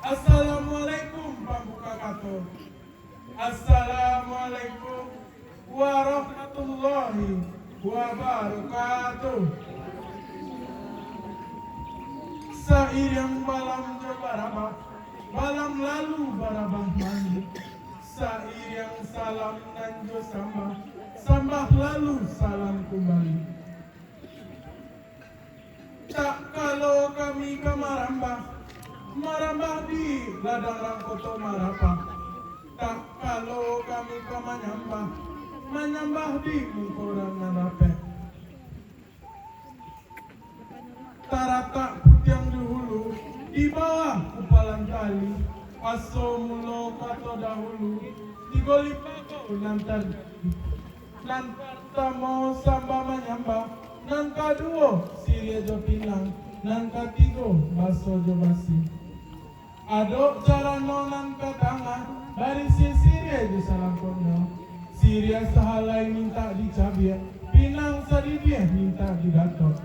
Assalamualaikum pambuka kato. Assalamualaikum warahmatullahi wabarakatuh. Sairing malam barabah, malam lalu barabah mandi. Sairing salam nanjo sambah, sambah lalu salam kembali. Tak kalau kami ke Marambah, Marambah di ladang Rangkoto Marapah. Tak kalau kami ke Manyambah, Manyambah di Mungkorang Narape. Taratak putiang dahulu, di bawah kupalan tali, aso mulo kato dahulu, di golipako nantar. Nantar tamo samba Manyambah, nan kaduo siria jo pinang, nan katigo baso jo basi. Adok carano nan katanga, dari si siria jo salangkono. Siria sahalai minta dicabia, pinang sadibia minta didatok.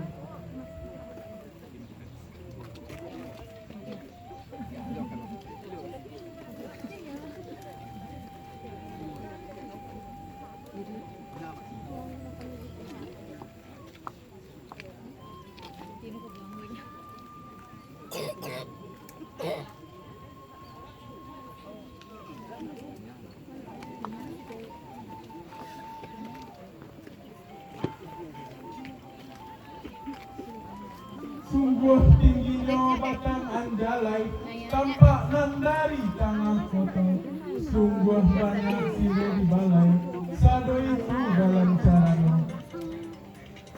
Sungguh tingginya batang andalai, tampak nan dari tanah kota. Sungguh banyak sirih di balai, sado itu dalam caranya.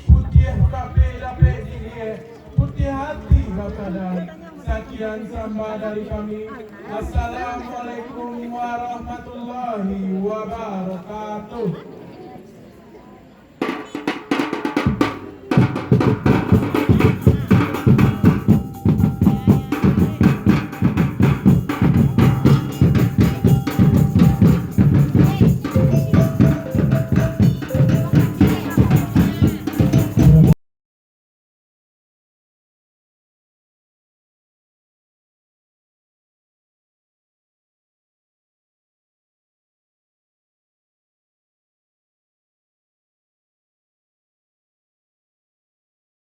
Putih kape dape diri, putih hati bakadar. Sekian samba dari kami. Assalamualaikum warahmatullahi wabarakatuh.